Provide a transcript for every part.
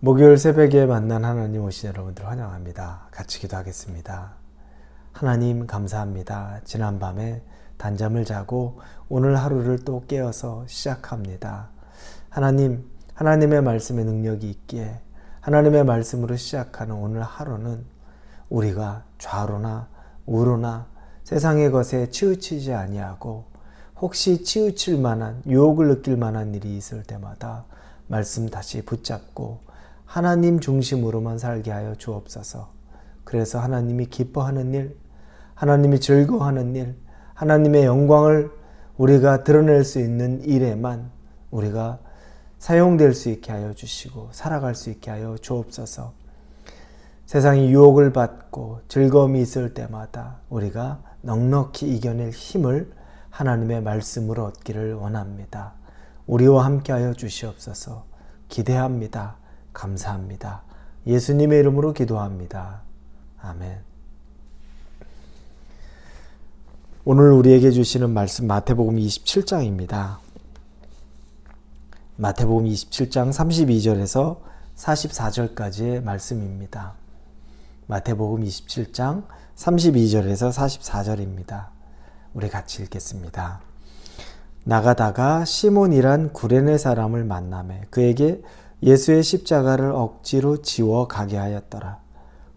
목요일 새벽에 만난 하나님 오신 여러분들 환영합니다. 같이 기도하겠습니다. 하나님 감사합니다. 지난밤에 단잠을 자고 오늘 하루를 또 깨어서 시작합니다. 하나님, 하나님의 말씀에 능력이 있기에 하나님의 말씀으로 시작하는 오늘 하루는 우리가 좌로나 우로나 세상의 것에 치우치지 아니하고 혹시 치우칠 만한 유혹을 느낄 만한 일이 있을 때마다 말씀 다시 붙잡고 하나님 중심으로만 살게 하여 주옵소서. 그래서 하나님이 기뻐하는 일, 하나님이 즐거워하는 일, 하나님의 영광을 우리가 드러낼 수 있는 일에만 우리가 사용될 수 있게 하여 주시고 살아갈 수 있게 하여 주옵소서. 세상이 유혹을 받고 즐거움이 있을 때마다 우리가 넉넉히 이겨낼 힘을 하나님의 말씀으로 얻기를 원합니다. 우리와 함께 하여 주시옵소서. 기대합니다. 감사합니다. 예수님의 이름으로 기도합니다. 아멘. 오늘 우리에게 주시는 말씀 마태복음 27장입니다. 마태복음 27장 32절에서 44절까지의 말씀입니다. 마태복음 27장 32절에서 44절입니다. 우리 같이 읽겠습니다. 나가다가 시몬이란 구레네 사람을 만나매 그에게 예수의 십자가를 억지로 지워 가게 하였더라.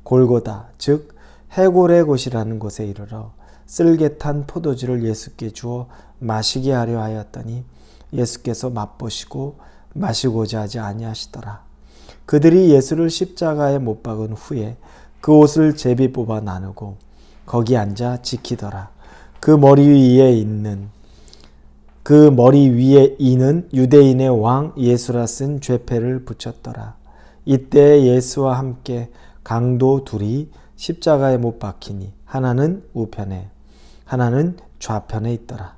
골고다 즉 해골의 곳이라는 곳에 이르러 쓸개 탄 포도주를 예수께 주어 마시게 하려 하였더니 예수께서 맛보시고 마시고자 하지 아니하시더라. 그들이 예수를 십자가에 못 박은 후에 그 옷을 제비 뽑아 나누고 거기 앉아 지키더라. 그 머리 위에 이는 유대인의 왕 예수라 쓴 죄패를 붙였더라. 이때 예수와 함께 강도 둘이 십자가에 못 박히니 하나는 우편에 하나는 좌편에 있더라.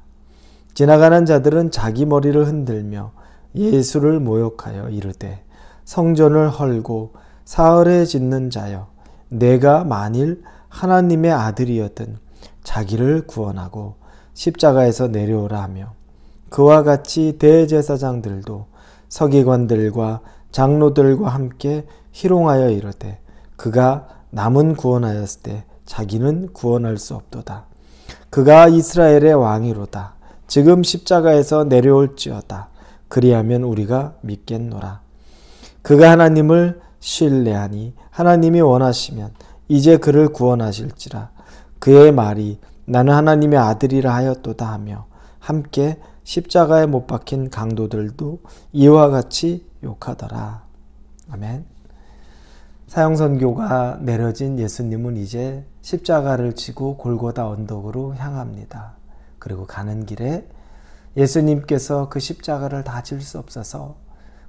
지나가는 자들은 자기 머리를 흔들며 예수를 모욕하여 이르되 성전을 헐고 사흘에 짓는 자여 내가 만일 하나님의 아들이었든 자기를 구원하고 십자가에서 내려오라 하며 그와 같이 대제사장들도 서기관들과 장로들과 함께 희롱하여 이르되 그가 남은 구원하였을 때 자기는 구원할 수 없도다. 그가 이스라엘의 왕이로다. 지금 십자가에서 내려올지어다. 그리하면 우리가 믿겠노라. 그가 하나님을 신뢰하니 하나님이 원하시면 이제 그를 구원하실지라. 그의 말이 나는 하나님의 아들이라 하였도다 하며 함께 십자가에 못 박힌 강도들도 이와 같이 욕하더라. 아멘. 사형선고가 내려진 예수님은 이제 십자가를 지고 골고다 언덕으로 향합니다. 그리고 가는 길에 예수님께서 그 십자가를 다 질 수 없어서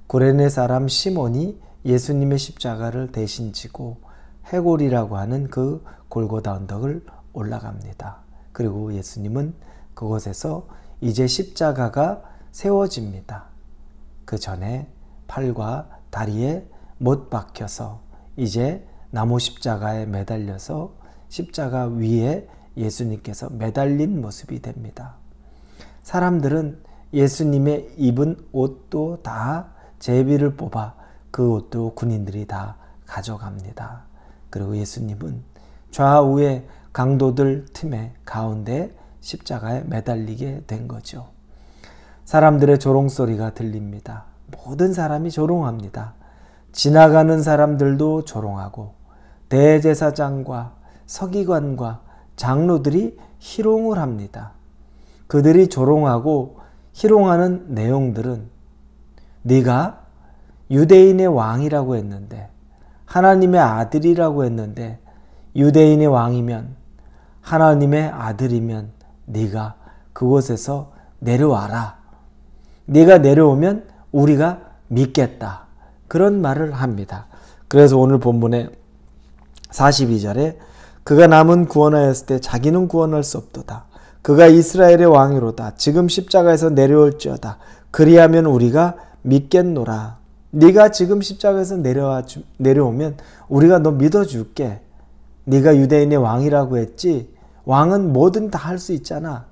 구레네 사람 시몬이 예수님의 십자가를 대신 지고 해골이라고 하는 그 골고다 언덕을 올라갑니다. 그리고 예수님은 그곳에서 이제 십자가가 세워집니다. 그 전에 팔과 다리에 못 박혀서 이제 나무 십자가에 매달려서 십자가 위에 예수님께서 매달린 모습이 됩니다. 사람들은 예수님의 입은 옷도 다 제비를 뽑아 그 옷도 군인들이 다 가져갑니다. 그리고 예수님은 좌우에 강도들 틈에 가운데 십자가에 매달리게 된 거죠. 사람들의 조롱소리가 들립니다. 모든 사람이 조롱합니다. 지나가는 사람들도 조롱하고 대제사장과 서기관과 장로들이 희롱을 합니다. 그들이 조롱하고 희롱하는 내용들은 네가 유대인의 왕이라고 했는데 하나님의 아들이라고 했는데 유대인의 왕이면 하나님의 아들이면 네가 그곳에서 내려와라. 네가 내려오면 우리가 믿겠다. 그런 말을 합니다. 그래서 오늘 본문에 42절에 그가 남은 구원하였을 때 자기는 구원할 수 없도다. 그가 이스라엘의 왕이로다. 지금 십자가에서 내려올지어다. 그리하면 우리가 믿겠노라. 네가 지금 십자가에서 내려오면 우리가 너 믿어줄게. 네가 유대인의 왕이라고 했지. 왕은 뭐든 다 할 수 있잖아.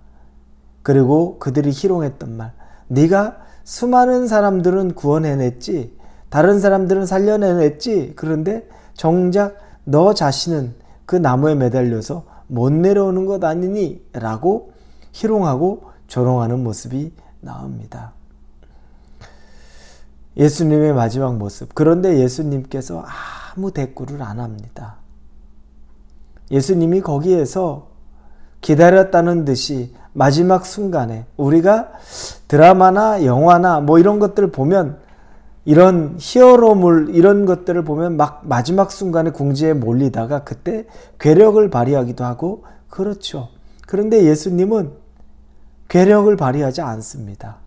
그리고 그들이 희롱했던 말. 네가 수많은 사람들은 구원해냈지. 다른 사람들은 살려내냈지. 그런데 정작 너 자신은 그 나무에 매달려서 못 내려오는 것 아니니? 라고 희롱하고 조롱하는 모습이 나옵니다. 예수님의 마지막 모습. 그런데 예수님께서 아무 대꾸를 안 합니다. 예수님이 거기에서 기다렸다는 듯이 마지막 순간에, 우리가 드라마나 영화나 뭐 이런 것들을 보면, 이런 히어로물 이런 것들을 보면 막 마지막 순간에 궁지에 몰리다가 그때 괴력을 발휘하기도 하고 그렇죠. 그런데 예수님은 괴력을 발휘하지 않습니다.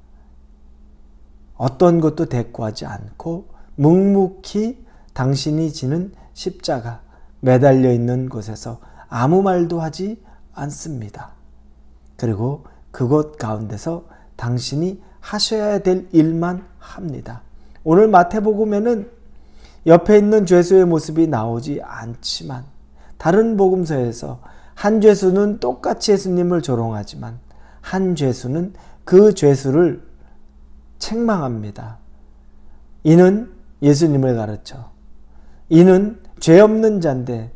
어떤 것도 대꾸하지 않고 묵묵히 당신이 지는 십자가, 매달려 있는 곳에서 아무 말도 하지 않습니다. 그리고 그곳 가운데서 당신이 하셔야 될 일만 합니다. 오늘 마태복음에는 옆에 있는 죄수의 모습이 나오지 않지만, 다른 복음서에서 한 죄수는 똑같이 예수님을 조롱하지만 한 죄수는 그 죄수를 책망합니다. 이는 예수님을 가르쳐, 이는 죄 없는 자인데,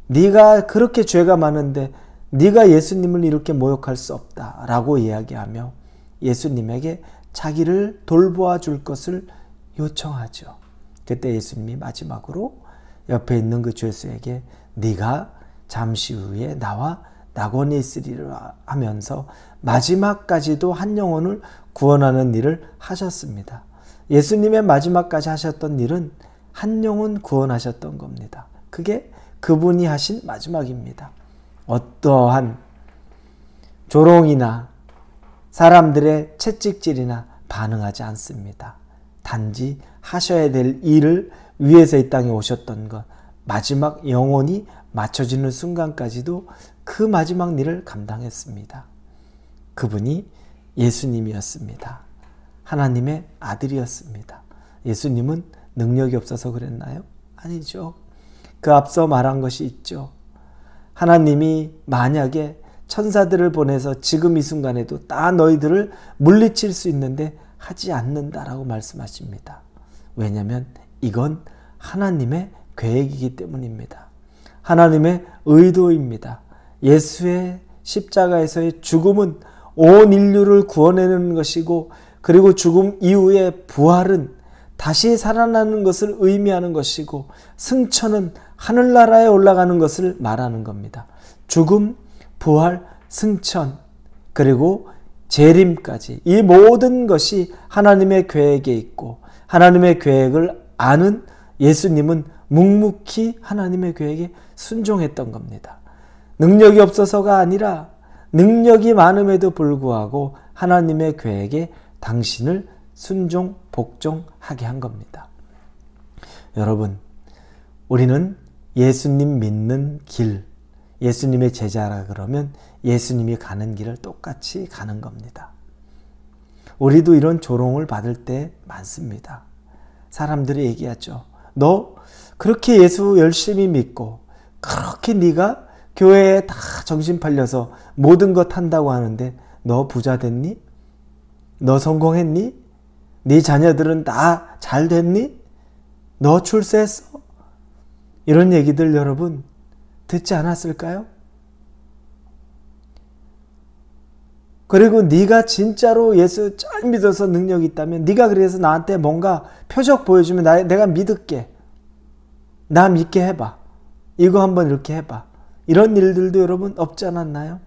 네가 그렇게 죄가 많은데 네가 예수님을 이렇게 모욕할 수 없다 라고 이야기하며 예수님에게 자기를 돌보아 줄 것을 요청하죠. 그때 예수님이 마지막으로 옆에 있는 그 죄수에게 네가 잠시 후에 나와 낙원에 있으리라 하면서 마지막까지도 한 영혼을 구원하는 일을 하셨습니다. 예수님의 마지막까지 하셨던 일은 한 영혼 구원하셨던 겁니다. 그게 그분이 하신 마지막입니다. 어떠한 조롱이나 사람들의 채찍질이나 반응하지 않습니다. 단지 하셔야 될 일을 위해서 이 땅에 오셨던 것, 마지막 영혼이 맞춰지는 순간까지도 그 마지막 일을 감당했습니다. 그분이 예수님이었습니다. 하나님의 아들이었습니다. 예수님은 능력이 없어서 그랬나요? 아니죠. 그 앞서 말한 것이 있죠. 하나님이 만약에 천사들을 보내서 지금 이 순간에도 다 너희들을 물리칠 수 있는데 하지 않는다라고 말씀하십니다. 왜냐하면 이건 하나님의 계획이기 때문입니다. 하나님의 의도입니다. 예수의 십자가에서의 죽음은 온 인류를 구원해내는 것이고, 그리고 죽음 이후의 부활은 다시 살아나는 것을 의미하는 것이고, 승천은 하늘나라에 올라가는 것을 말하는 겁니다. 죽음, 부활, 승천, 그리고 재림까지 이 모든 것이 하나님의 계획에 있고, 하나님의 계획을 아는 예수님은 묵묵히 하나님의 계획에 순종했던 겁니다. 능력이 없어서가 아니라 능력이 많음에도 불구하고 하나님의 계획에 당신을 순종, 복종하게 한 겁니다. 여러분, 우리는 예수님 믿는 길, 예수님의 제자라 그러면 예수님이 가는 길을 똑같이 가는 겁니다. 우리도 이런 조롱을 받을 때 많습니다. 사람들이 얘기하죠. 너 그렇게 예수 열심히 믿고 그렇게 네가 교회에 다 정신 팔려서 모든 것 한다고 하는데 너 부자 됐니? 너 성공했니? 네 자녀들은 다 잘 됐니? 너 출세했어? 이런 얘기들 여러분 듣지 않았을까요? 그리고 네가 진짜로 예수 잘 믿어서 능력이 있다면, 네가 그래서 나한테 뭔가 표적 보여주면 내가 믿을게. 나 믿게 해봐. 이거 한번 이렇게 해봐. 이런 일들도 여러분 없지 않았나요?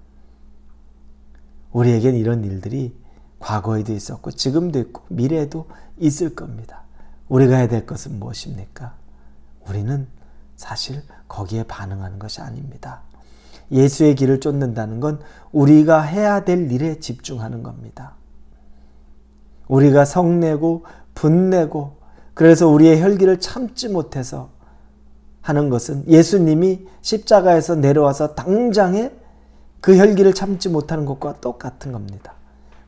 우리에겐 이런 일들이 과거에도 있었고 지금도 있고 미래에도 있을 겁니다. 우리가 해야 될 것은 무엇입니까? 우리는 사실 거기에 반응하는 것이 아닙니다. 예수의 길을 쫓는다는 건 우리가 해야 될 일에 집중하는 겁니다. 우리가 성내고 분내고 그래서 우리의 혈기를 참지 못해서 하는 것은 예수님이 십자가에서 내려와서 당장에 그 혈기를 참지 못하는 것과 똑같은 겁니다.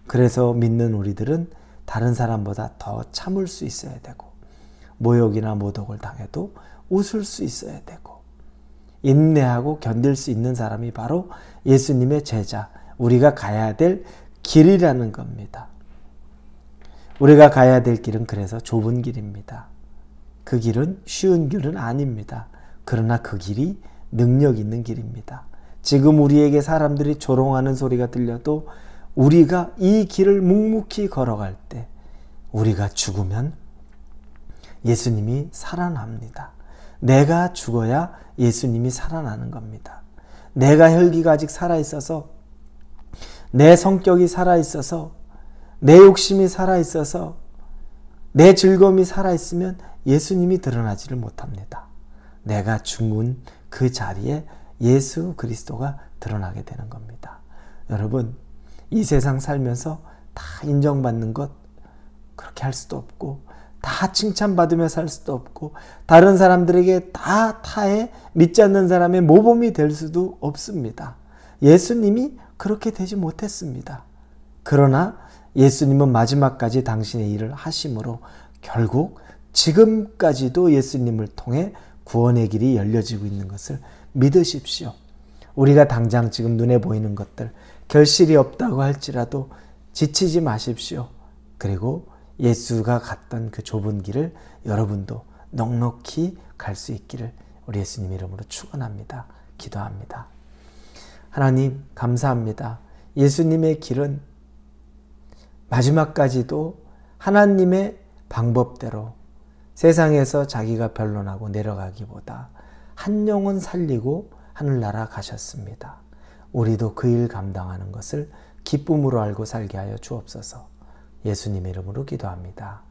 그래서 믿는 우리들은 다른 사람보다 더 참을 수 있어야 되고, 모욕이나 모독을 당해도 웃을 수 있어야 되고, 인내하고 견딜 수 있는 사람이 바로 예수님의 제자, 우리가 가야 될 길이라는 겁니다. 우리가 가야 될 길은 그래서 좁은 길입니다. 그 길은 쉬운 길은 아닙니다. 그러나 그 길이 능력 있는 길입니다. 지금 우리에게 사람들이 조롱하는 소리가 들려도 우리가 이 길을 묵묵히 걸어갈 때 우리가 죽으면 예수님이 살아납니다. 내가 죽어야 예수님이 살아나는 겁니다. 내가 혈기가 아직 살아있어서, 내 성격이 살아있어서, 내 욕심이 살아있어서, 내 즐거움이 살아있으면 예수님이 드러나지를 못합니다. 내가 죽은 그 자리에 예수 그리스도가 드러나게 되는 겁니다. 여러분, 이 세상 살면서 다 인정받는 것 그렇게 할 수도 없고, 다 칭찬받으며 살 수도 없고, 다른 사람들에게 다 타에 믿지 않는 사람의 모범이 될 수도 없습니다. 예수님이 그렇게 되지 못했습니다. 그러나 예수님은 마지막까지 당신의 일을 하심으로 결국 지금까지도 예수님을 통해 구원의 길이 열려지고 있는 것을 믿으십시오. 우리가 당장 지금 눈에 보이는 것들, 결실이 없다고 할지라도 지치지 마십시오. 그리고 예수가 갔던 그 좁은 길을 여러분도 넉넉히 갈 수 있기를 우리 예수님 이름으로 축원합니다. 기도합니다. 하나님 감사합니다. 예수님의 길은 마지막까지도 하나님의 방법대로 세상에서 자기가 변론하고 내려가기보다 한 영혼 살리고 하늘나라 가셨습니다. 우리도 그 일 감당하는 것을 기쁨으로 알고 살게 하여 주옵소서. 예수님의 이름으로 기도합니다.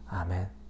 아멘.